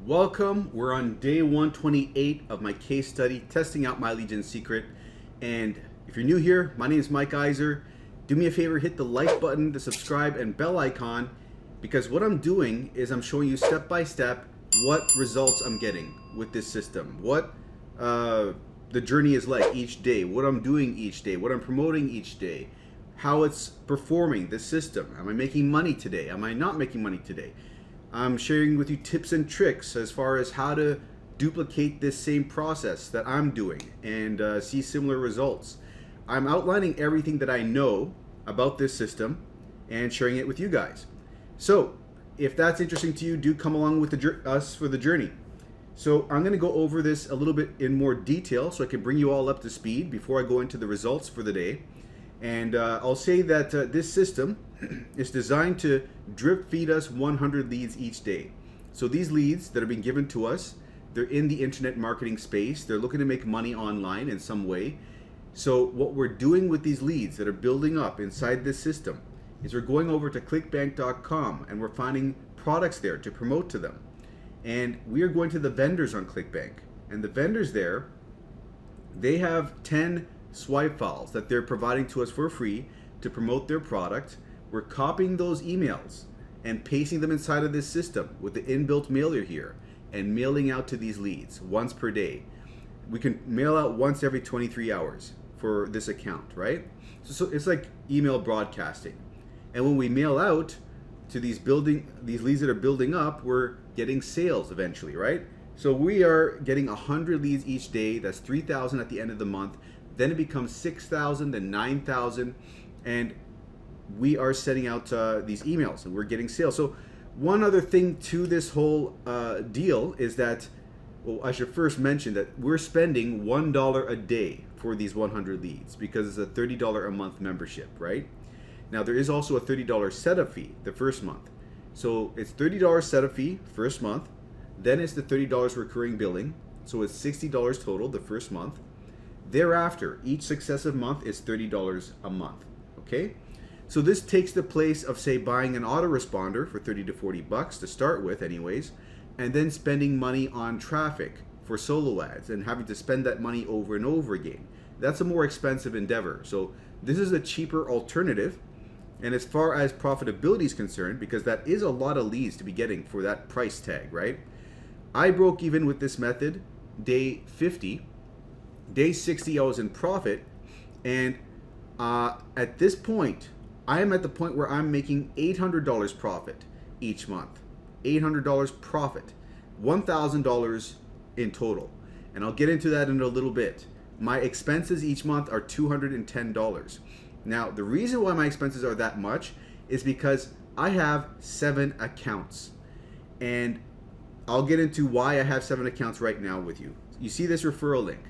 Welcome. We're on day 128 of my case study, testing out My Legion Secret. And if you're new here, my name is Mike Iser. Do me a favor, hit the like button, the subscribe, and bell icon, because what I'm doing is I'm showing you step by step what results I'm getting with this system, what the journey is like each day, what I'm doing each day, what I'm promoting each day, how it's performing, the system. Am I making money today? Am I not making money today? I'm sharing with you tips and tricks as far as how to duplicate this same process that I'm doing and see similar results. I'm outlining everything that I know about this system and sharing it with you guys. So if that's interesting to you, do come along with us for the journey. So I'm going to go over this a little bit in more detail so I can bring you all up to speed before I go into the results for the day. And I'll say that this system is designed to drip feed us 100 leads each day. So these leads that are being given to us, they're in the internet marketing space. They're looking to make money online in some way. So what we're doing with these leads that are building up inside this system is we're going over to clickbank.com and we're finding products there to promote to them. And we are going to the vendors on ClickBank. And the vendors there, they have 10 swipe files that they're providing to us for free to promote their product. We're copying those emails and pasting them inside of this system with the inbuilt mailer here and mailing out to these leads once per day. We can mail out once every 23 hours for this account, right? So it's like email broadcasting. And when we mail out to these leads that are building up, we're getting sales eventually, right? So we are getting 100 leads each day. That's 3,000 at the end of the month. Then it becomes 6,000, then 9,000, and we are sending out these emails and we're getting sales. So one other thing to this whole deal is that, well, I should first mention that we're spending $1 a day for these 100 leads because it's a $30 a month membership, right? Now there is also a $30 setup fee the first month. So it's $30 setup fee first month, then it's the $30 recurring billing. So it's $60 total the first month. Thereafter, each successive month is $30 a month, okay? So this takes the place of, say, buying an autoresponder for 30 to 40 bucks to start with anyways, and then spending money on traffic for solo ads and having to spend that money over and over again. That's a more expensive endeavor. So this is a cheaper alternative. And as far as profitability is concerned, because that is a lot of leads to be getting for that price tag, right? I broke even with this method day 50. Day 60, I was in profit, and at this point, I am at the point where I'm making $800 profit each month. $800 profit, $1,000 in total, and I'll get into that in a little bit. My expenses each month are $210. Now, the reason why my expenses are that much is because I have 7 accounts, and I'll get into why I have 7 accounts right now with you. You see this referral link.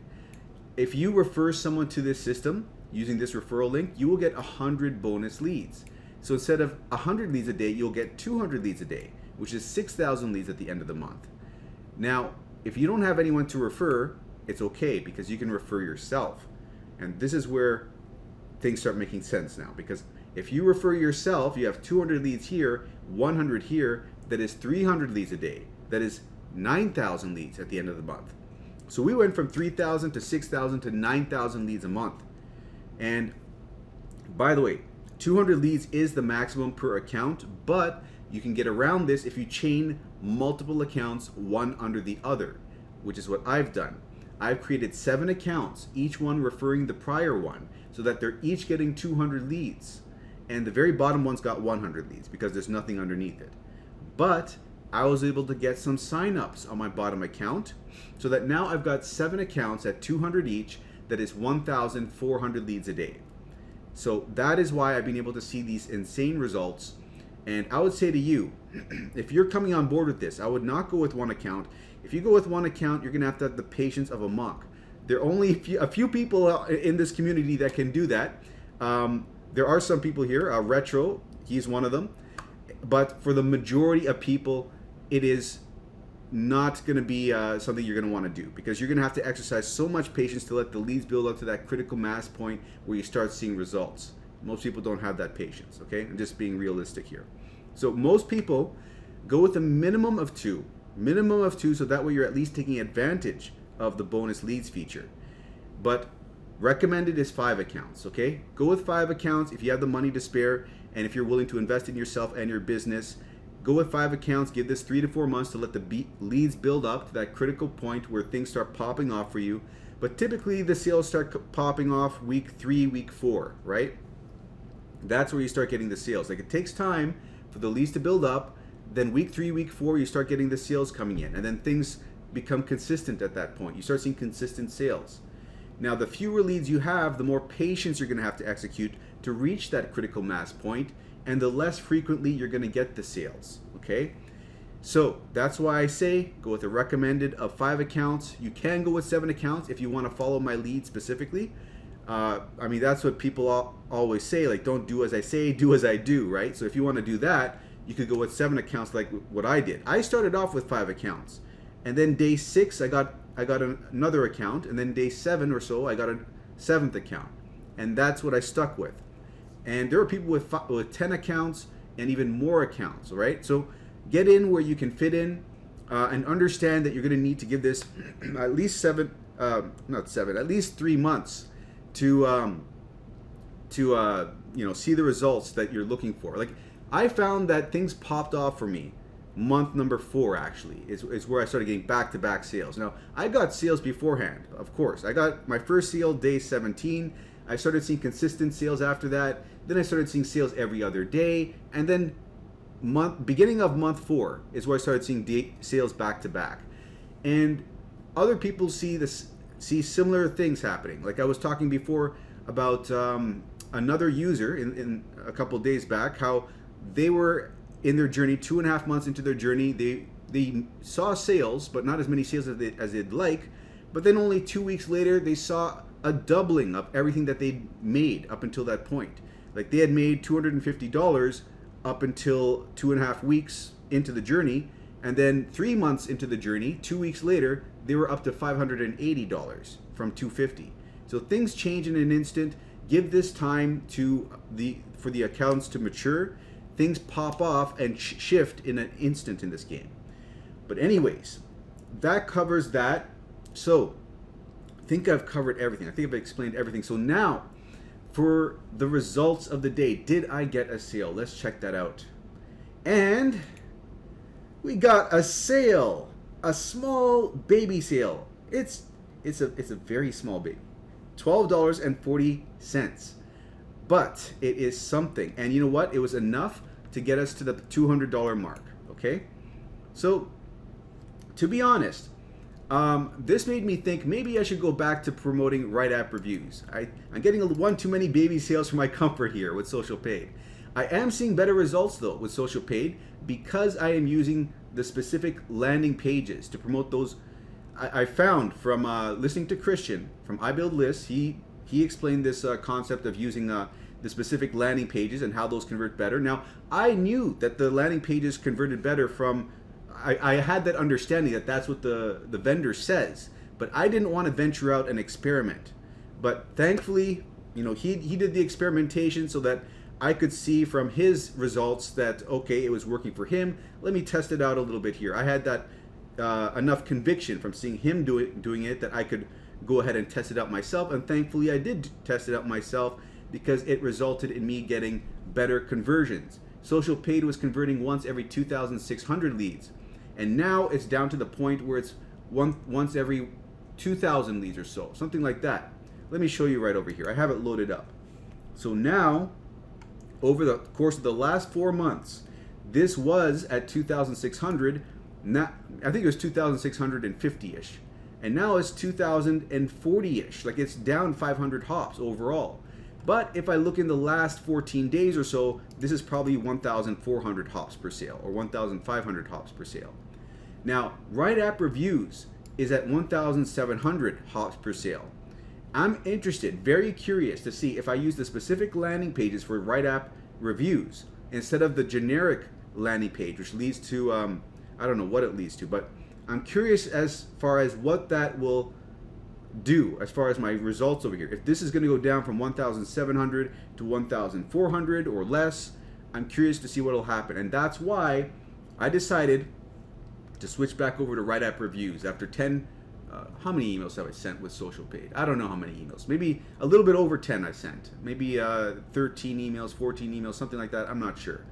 If you refer someone to this system using this referral link, you will get 100 bonus leads. So instead of 100 leads a day, you'll get 200 leads a day, which is 6,000 leads at the end of the month. Now, if you don't have anyone to refer, it's okay because you can refer yourself. And this is where things start making sense now, because if you refer yourself, you have 200 leads here, 100 here, that is 300 leads a day. That is 9,000 leads at the end of the month. So we went from 3,000 to 6,000 to 9,000 leads a month. And by the way, 200 leads is the maximum per account, but you can get around this if you chain multiple accounts one under the other, which is what I've done. I've created 7 accounts, each one referring the prior one, so that they're each getting 200 leads. And the very bottom one's got 100 leads because there's nothing underneath it. But I was able to get some signups on my bottom account so that now I've got 7 accounts at 200 each. That is 1,400 leads a day. So that is why I've been able to see these insane results. And I would say to you, if you're coming on board with this, I would not go with 1 account. If you go with 1 account, you're gonna have to have the patience of a monk. There are only a few people in this community that can do that. There are some people here, Retro, he's one of them. But for the majority of people, it is not going to be something you're going to want to do, because you're going to have to exercise so much patience to let the leads build up to that critical mass point where you start seeing results. Most people don't have that patience, okay? I'm just being realistic here. So most people go with a minimum of 2. Minimum of 2, so that way you're at least taking advantage of the bonus leads feature. But recommended is 5 accounts, okay? Go with 5 accounts if you have the money to spare, and if you're willing to invest in yourself and your business. Go with 5 accounts. Give this 3 to 4 months to let the leads build up to that critical point where things start popping off for you. But typically the sales start popping off week 3, week 4, right? That's where you start getting the sales. Like, it takes time for the leads to build up. Then week 3, week 4, you start getting the sales coming in, and then things become consistent at that point. You start seeing consistent sales. Now, the fewer leads you have, the more patience you're going to have to execute to reach that critical mass point, and the less frequently you're going to get the sales, okay? So that's why I say go with a recommended of 5 accounts. You can go with 7 accounts if you want to follow my lead specifically. I mean, that's what people always say, like, don't do as I say, do as I do, right? So if you want to do that, you could go with 7 accounts like what I did. I started off with 5 accounts, and then day 6 I got another account, and then day 7 or so I got a 7th account, and that's what I stuck with. And there are people with 10 accounts and even more accounts, right? So get in where you can fit in, and understand that you're going to need to give this at least at least 3 months to see the results that you're looking for. Like, I found that things popped off for me month number 4 actually is where I started getting back-to-back sales. Now, I got sales beforehand, of course. I got my first sale day 17. I started seeing consistent sales after that. Then I started seeing sales every other day, and then beginning of month 4 is where I started seeing sales back-to-back. And other people see similar things happening. Like, I was talking before about another user in a couple days back, how they were in their journey, 2.5 months into their journey. They saw sales, but not as many sales as they'd like. But then only 2 weeks later, they saw a doubling of everything that they'd made up until that point. Like, they had made $250 up until 2.5 weeks into the journey, and then 3 months into the journey, 2 weeks later, they were up to $580 from $250. So things change in an instant. Give this time for the accounts to mature. Things pop off and shift in an instant in this game. But anyways, that covers that. So I think I've covered everything. I think I've explained everything. So now for the results of the day, did I get a sale? Let's check that out. And we got a sale, a small baby sale. It's a very small baby, $12.40. But it is something. And you know what? It was enough to get us to the $200 mark, okay? So, to be honest, this made me think maybe I should go back to promoting WriteAppReviews. I'm getting one too many baby sales for my comfort here with Social Paid. I am seeing better results, though, with Social Paid because I am using the specific landing pages to promote those. I found from listening to Christian from I Build Lists, he explained this concept of using the specific landing pages and how those convert better. Now, I knew that the landing pages converted better from, I had that understanding that that's what the vendor says, but I didn't want to venture out and experiment. But thankfully, he did the experimentation so that I could see from his results that, okay, it was working for him. Let me test it out a little bit here. I had that enough conviction from seeing him doing it that I could go ahead and test it out myself, and thankfully I did test it out myself because it resulted in me getting better conversions. Social Paid was converting once every 2,600 leads, and now it's down to the point where it's once every 2,000 leads or so, something like that. Let me show you right over here. I have it loaded up. So now, over the course of the last 4 months, this was at 2,600. Now, I think it was 2,650-ish. And now it's 2,040-ish. Like, it's down 500 hops overall. But if I look in the last 14 days or so, this is probably 1,400 hops per sale or 1,500 hops per sale. Now, WriteAppReviews is at 1,700 hops per sale. I'm interested, very curious to see if I use the specific landing pages for WriteAppReviews instead of the generic landing page, which leads to, I don't know what it leads to, but I'm curious as far as what that will do as far as my results over here. If this is going to go down from 1,700 to 1,400 or less, I'm curious to see what will happen. And that's why I decided to switch back over to WriteAppReviews after 10. How many emails have I sent with social paid? I don't know how many emails. Maybe a little bit over 10 I sent. Maybe 13 emails, 14 emails, something like that. I'm not sure.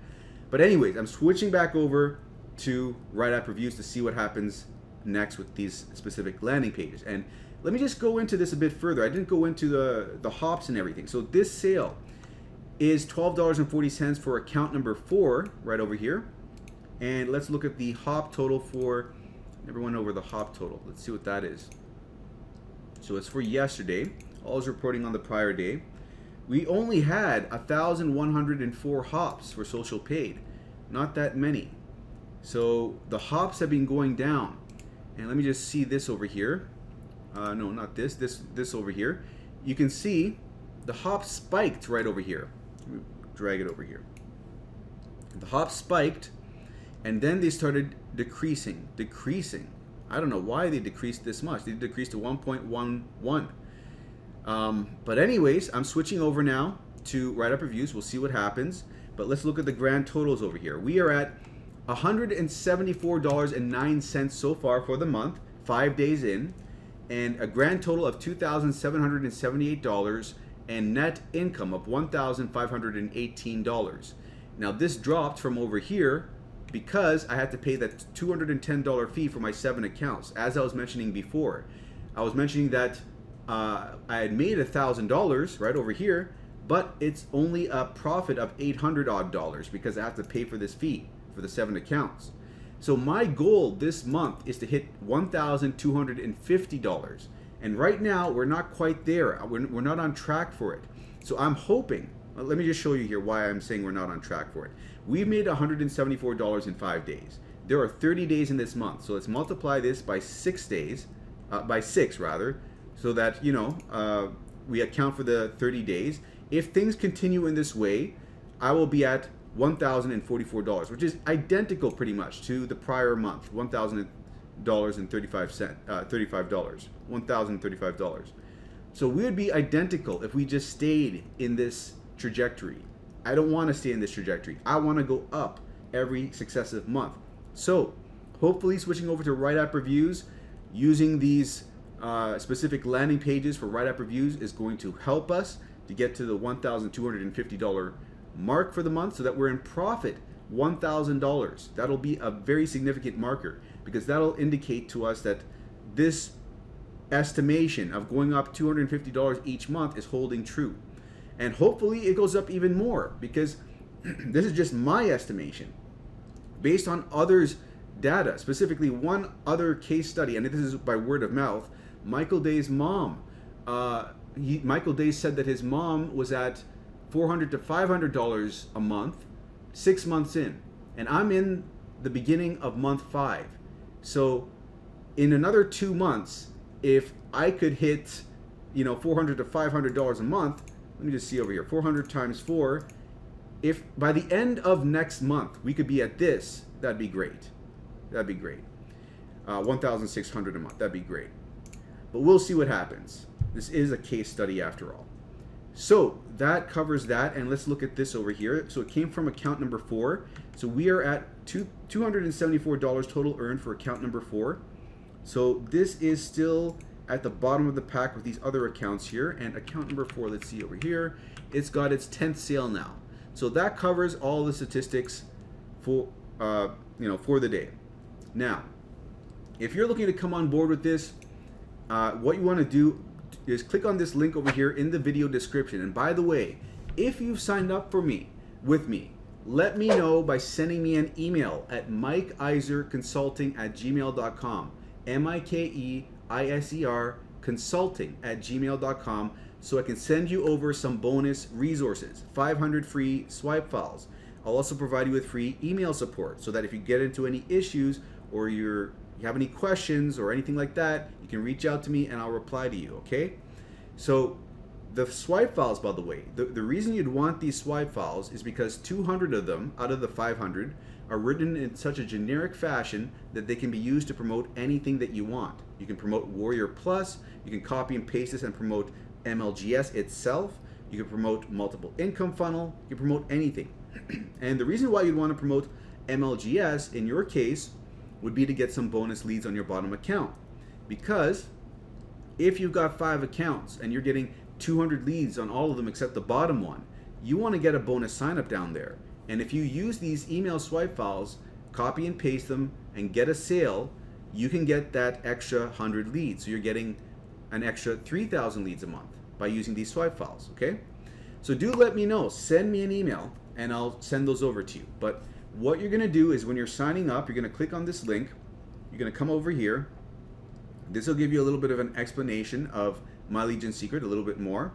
But anyways, I'm switching back over to WriteAppReviews to see what happens next with these specific landing pages. And let me just go into this a bit further. I didn't go into the hops and everything. So this sale is $12.40 for account number 4 right over here. And let's look at the hop total for, never went over the hop total. Let's see what that is. So it's for yesterday. I was reporting on the prior day. We only had 1,104 hops for social paid. Not that many. So the hops have been going down. And let me just see this over here. No, not this. This over here. You can see the hops spiked right over here. Let me drag it over here. The hops spiked, and then they started decreasing. I don't know why they decreased this much. They decreased to 1.11. But anyways, I'm switching over now to WriteAppReviews. We'll see what happens. But let's look at the grand totals over here. We are at $174.09 so far for the month, 5 days in, and a grand total of $2,778 and net income of $1,518. Now this dropped from over here because I had to pay that $210 fee for my 7 accounts. As I was mentioning before, I was mentioning that I had made $1,000 right over here, but it's only a profit of $800 odd because I have to pay for this fee for the 7 accounts. So my goal this month is to hit $1,250. And right now we're not quite there. We're not on track for it. So I'm hoping, let me just show you here why I'm saying we're not on track for it. We've made $174 in 5 days. There are 30 days in this month. So let's multiply this by 6 days, by 6 rather, so that, you know, we account for the 30 days. If things continue in this way, I will be at $1,044, which is identical pretty much to the prior month, $1,035. So we would be identical if we just stayed in this trajectory. I don't want to stay in this trajectory. I want to go up every successive month. So hopefully switching over to WriteAppReviews using these specific landing pages for WriteAppReviews is going to help us to get to the $1,250 mark for the month, so that we're in profit $1,000. That'll be a very significant marker because that'll indicate to us that this estimation of going up $250 each month is holding true. And hopefully it goes up even more because this is just my estimation based on others' data, specifically one other case study, and this is by word of mouth. Michael Day's mom, Michael Day said that his mom was at $400 to $500 a month, 6 months in, and I'm in the beginning of month 5. So in another 2 months, if I could hit, you know, $400 to $500 a month, let me just see over here, 400 times 4. If by the end of next month we could be at this, that'd be great. That'd be great. 1,600 a month. That'd be great. But we'll see what happens. This is a case study after all. So that covers that, and let's look at this over here. So it came from account number 4. So we are at $274 total earned for account number 4. So this is still at the bottom of the pack with these other accounts here. And account number 4, let's see over here, it's got its 10th sale now. So that covers all the statistics for for the day. Now, if you're looking to come on board with this, what you want to do is click on this link over here in the video description. And by the way, if you've signed up with me, let me know by sending me an email at mikeiserconsulting@gmail.com, MIKEISER consulting@gmail.com, so I can send you over some bonus resources, 500 free swipe files. I'll also provide you with free email support so that if you get into any issues or you have any questions or anything like that, you can reach out to me and I'll reply to you, okay? So the swipe files, by the way, the reason you'd want these swipe files is because 200 of them out of the 500 are written in such a generic fashion that they can be used to promote anything that you want. You can promote Warrior Plus, you can copy and paste this and promote MLGS itself, you can promote multiple income funnel, you can promote anything. And the reason why you'd want to promote MLGS in your case would be to get some bonus leads on your bottom account. Because if you've got 5 accounts and you're getting 200 leads on all of them except the bottom one, you want to get a bonus sign up down there. And if you use these email swipe files, copy and paste them and get a sale, you can get that extra 100 leads. So you're getting an extra 3,000 leads a month by using these swipe files, okay? So do let me know, send me an email and I'll send those over to you. But what you're gonna do is when you're signing up, you're gonna click on this link, you're gonna come over here. This will give you a little bit of an explanation of My Legion Secret, a little bit more.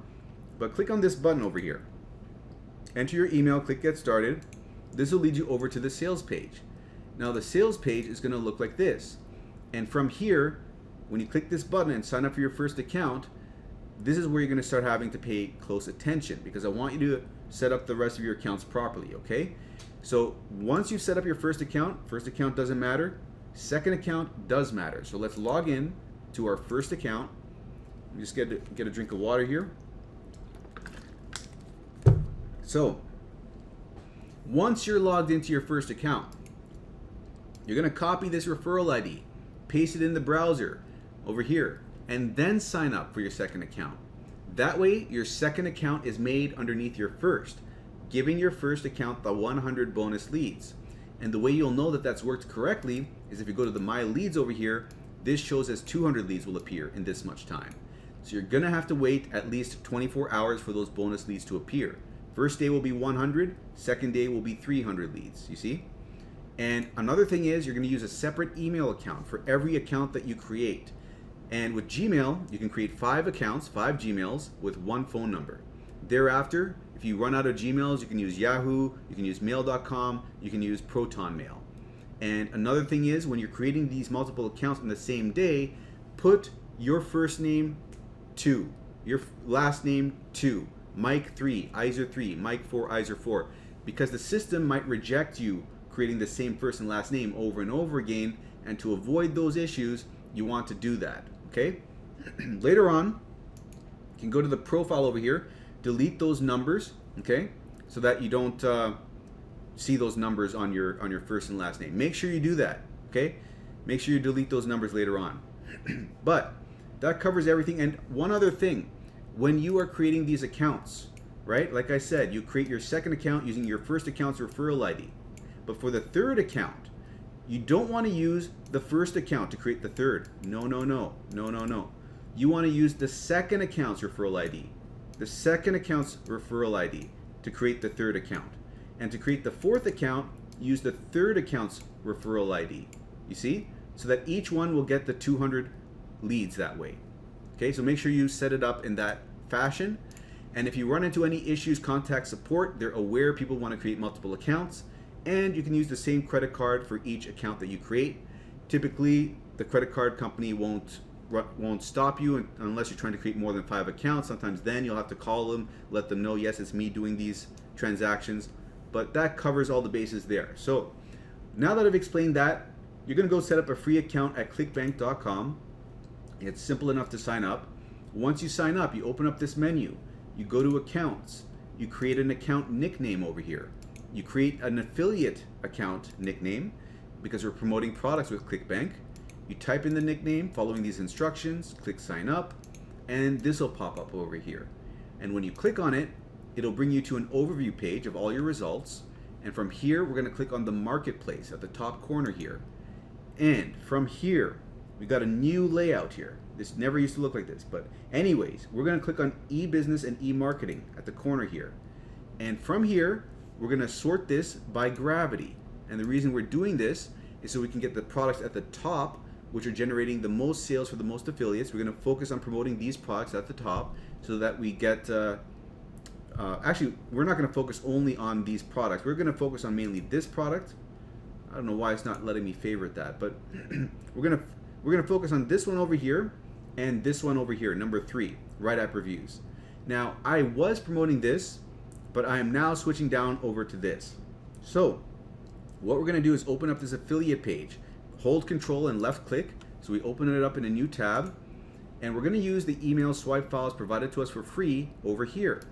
But click on this button over here. Enter your email, click Get Started. This will lead you over to the sales page. Now the sales page is gonna look like this. And from here, when you click this button and sign up for your first account, this is where you're gonna start having to pay close attention, because I want you to set up the rest of your accounts properly, okay? So once you've set up your first account doesn't matter, second account does matter. So let's log in to our first account. Just get a drink of water here. So once you're logged into your first account, you're gonna copy this referral ID, paste it in the browser over here, and then sign up for your second account. That way, your second account is made underneath your first, giving your first account the 100 bonus leads. And the way you'll know that that's worked correctly is if you go to the My Leads over here, this shows as 200 leads will appear in this much time. So you're gonna have to wait at least 24 hours for those bonus leads to appear. First day will be 100, second day will be 300 leads, you see? And another thing is you're gonna use a separate email account for every account that you create. And with Gmail, you can create 5 accounts, 5 Gmails with 1 phone number. Thereafter, if you run out of Gmails, you can use Yahoo, you can use mail.com, you can use Proton Mail. And another thing is when you're creating these multiple accounts in the same day, put your first name 2, your last name 2, Mike 3, Iser 3, Mike 4, Iser 4, because the system might reject you creating the same first and last name over and over again, and to avoid those issues, you want to do that, okay? Later on, you can go to the profile over here, delete those numbers, okay? So that you don't see those numbers on your first and last name. Make sure you do that, okay? Make sure you delete those numbers later on. But that covers everything. And one other thing, when you are creating these accounts, right? Like I said, you create your second account using your first account's referral ID. But for the third account, you don't want to use the first account to create the third. No. You want to use the second account's referral ID. The second account's referral ID to create the third account. And to create the fourth account, use the third account's referral ID. You see? So that each one will get the 200 leads that way. Okay, so make sure you set it up in that fashion. And if you run into any issues, contact support. They're aware people want to create multiple accounts. And you can use the same credit card for each account that you create. Typically, the credit card company won't stop you unless you're trying to create more than 5 accounts. Sometimes then you'll have to call them, let them know, yes, it's me doing these transactions. But that covers all the bases there. So now that I've explained that, you're going to go set up a free account at clickbank.com. It's simple enough to sign up. Once you sign up, you open up this menu. You go to accounts. You create an account nickname over here. You create an affiliate account nickname because we're promoting products with ClickBank. You type in the nickname following these instructions, click sign up, and this will pop up over here. And when you click on it, it'll bring you to an overview page of all your results. And from here, we're going to click on the marketplace at the top corner here. And from here, we got a new layout here. This never used to look like this, but anyways, we're going to click on e-business and e-marketing at the corner here. And from here, we're going to sort this by gravity. And the reason we're doing this is so we can get the products at the top, which are generating the most sales for the most affiliates. We're going to focus on promoting these products at the top so that we get, actually, we're not going to focus only on these products. We're going to focus on mainly this product. I don't know why it's not letting me favorite that, but we're going to focus on this one over here and this one over here, number 3, WriteAppReviews. Now, I was promoting this, but I am now switching down over to this. So what we're going to do is open up this affiliate page. Hold Control and left click. So we open it up in a new tab. And we're going to use the email swipe files provided to us for free over here.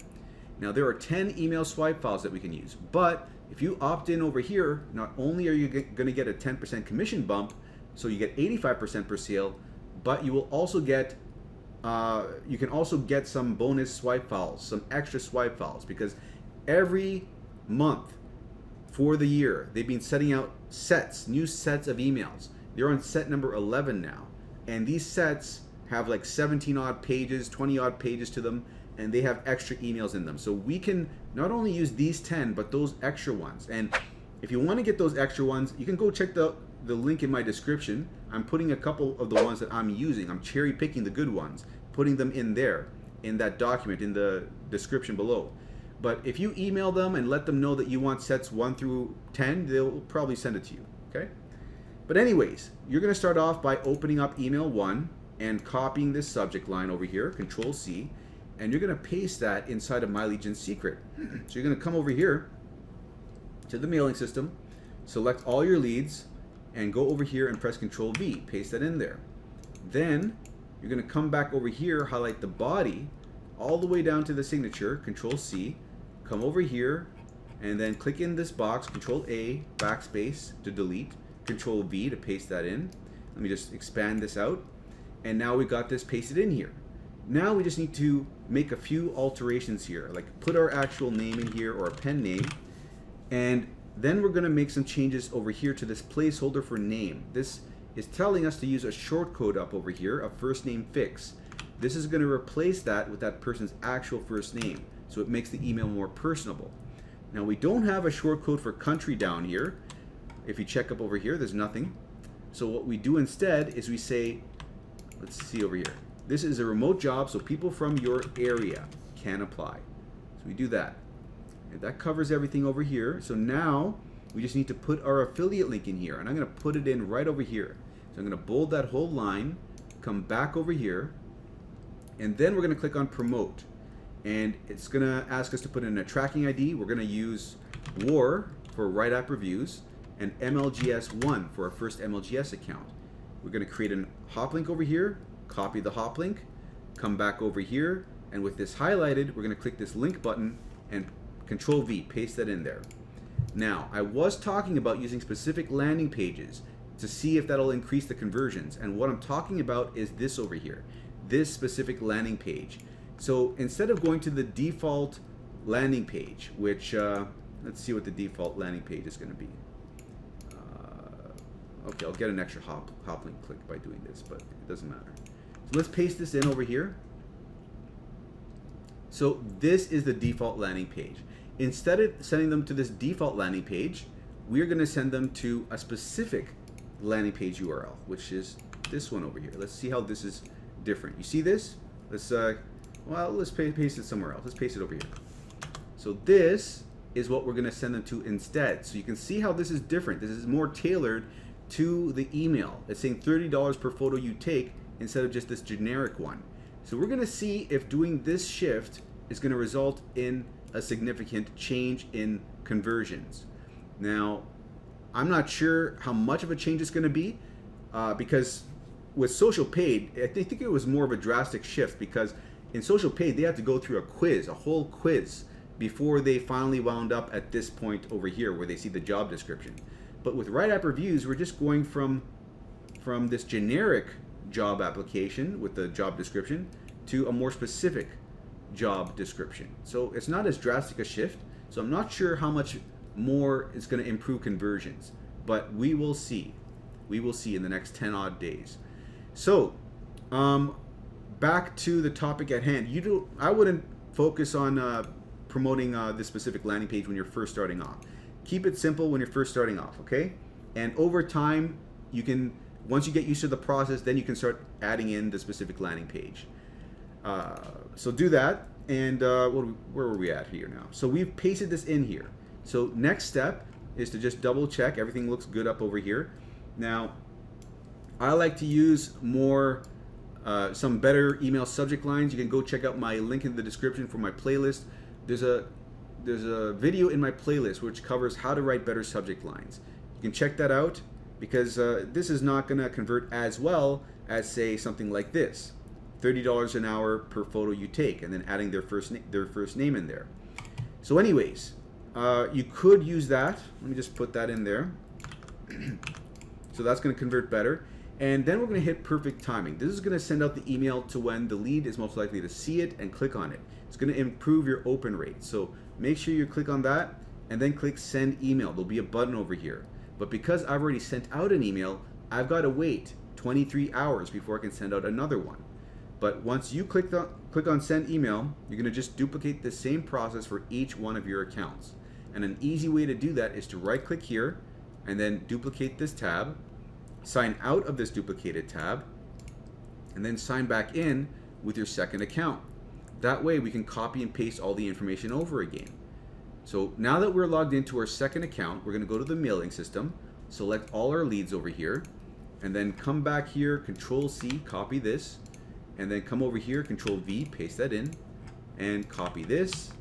Now there are 10 email swipe files that we can use. But if you opt in over here, not only are you going to get a 10% commission bump, So you get 85% per sale, but you will also get you can also get some bonus swipe files, some extra swipe files, because every month for the year they've been setting out new sets of emails. They're on set number 11 now, and these sets have like 17 odd pages, 20 odd pages to them, and they have extra emails in them. So we can not only use these 10, but those extra ones. And if you want to get those extra ones, you can go check the link in my description. I'm putting a couple of the ones that I'm using. I'm cherry picking the good ones, putting them in there, in that document, in the description below. But if you email them and let them know that you want sets 1 through 10, they'll probably send it to you, okay? But anyways, you're gonna start off by opening up email 1 and copying this subject line over here, Control C, and you're gonna paste that inside of My Legion Secret. So you're gonna come over here to the mailing system, select all your leads, and go over here and press Control V, paste that in there. Then you're gonna come back over here, highlight the body, all the way down to the signature, Control C, come over here, and then click in this box, Control A, backspace to delete, Control V to paste that in. Let me just expand this out. And now we got this pasted in here. Now we just need to make a few alterations here, like put our actual name in here or a pen name. And then we're gonna make some changes over here to this placeholder for name. This is telling us to use a shortcode up over here, a first name fix. This is gonna replace that with that person's actual first name, so it makes the email more personable. Now we don't have a shortcode for country down here. If you check up over here, there's nothing. So what we do instead is we say, let's see over here. This is a remote job, so people from your area can apply. So we do that. And that covers everything over here. So now we just need to put our affiliate link in here, and I'm gonna put it in right over here. So I'm gonna bold that whole line, come back over here, and then we're gonna click on promote. And it's gonna ask us to put in a tracking ID. We're gonna use WAR for WriteAppReviews and MLGS1 for our first MLGS account. We're gonna create a hop link over here, copy the hop link, come back over here, and with this highlighted, we're gonna click this link button and Control V, paste that in there. Now, I was talking about using specific landing pages to see if that'll increase the conversions, and what I'm talking about is this over here, this specific landing page. So instead of going to the default landing page, which, let's see what the default landing page is gonna be. Okay, I'll get an extra hop link click by doing this, but it doesn't matter. So let's paste this in over here. So this is the default landing page. Instead of sending them to this default landing page, we're gonna send them to a specific landing page URL, which is this one over here. Let's see how this is different. You see this? Let's, well, let's paste it somewhere else. Let's paste it over here. So this is what we're gonna send them to instead. So you can see how this is different. This is more tailored to the email. It's saying $30 per photo you take instead of just this generic one. So we're gonna see if doing this shift is gonna result in a significant change in conversions. Now, I'm not sure how much of a change it's gonna be because with social paid, I think it was more of a drastic shift, because in social paid, they had to go through a quiz, a whole quiz, before they finally wound up at this point over here where they see the job description. But with WriteAppReviews, we're just going from this generic job application with the job description to a more specific job description. So it's not as drastic a shift. So I'm not sure how much more it's going to improve conversions, but we will see. We will see in the next 10 odd days. So back to the topic at hand. I wouldn't focus on promoting this specific landing page when you're first starting off. Keep it simple when you're first starting off, okay? And over time, you can, once you get used to the process, then you can start adding in the specific landing page. So do that, and where were we at here now? So we've pasted this in here. So next step is to just double check everything looks good up over here. Now, I like to use more, some better email subject lines. You can go check out my link in the description for my playlist. There's a video in my playlist which covers how to write better subject lines. You can check that out, because this is not going to convert as well as, say, something like this. $30 an hour per photo you take, and then adding their first name in there. So anyways, you could use that. Let me just put that in there. So that's going to convert better. And then we're going to hit perfect timing. This is going to send out the email to when the lead is most likely to see it and click on it. It's going to improve your open rate. So make sure you click on that and then click send email. There'll be a button over here. But because I've already sent out an email, I've got to wait 23 hours before I can send out another one. But once you click on send email, you're going to just duplicate the same process for each one of your accounts. And an easy way to do that is to right click here and then duplicate this tab, sign out of this duplicated tab, and then sign back in with your second account. That way we can copy and paste all the information over again. So now that we're logged into our second account, we're going to go to the mailing system, select all our leads over here, and then come back here, Control C, copy this, and then come over here, Control V, paste that in, and copy this,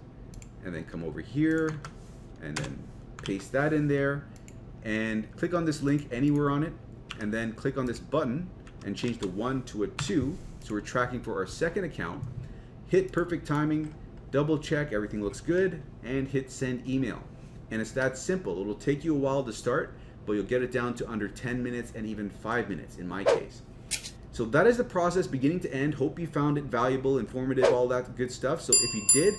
and then come over here, and then paste that in there, and click on this link anywhere on it, and then click on this button and change the 1 to a 2, so we're tracking for our second account. Hit perfect timing, double check everything looks good, and hit send email. And it's that simple. It'll take you a while to start, but you'll get it down to under 10 minutes and even 5 minutes in my case. So that is the process beginning to end. Hope you found it valuable, informative, all that good stuff. So if you did,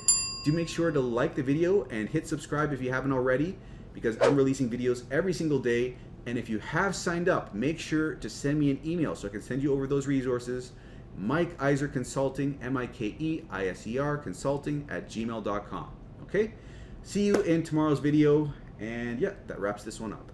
do make sure to like the video and hit subscribe if you haven't already, because I'm releasing videos every single day. And if you have signed up, make sure to send me an email so I can send you over those resources. Mike Eiser Consulting, MikeIser Consulting @gmail.com. Okay? See you in tomorrow's video. And yeah, that wraps this one up.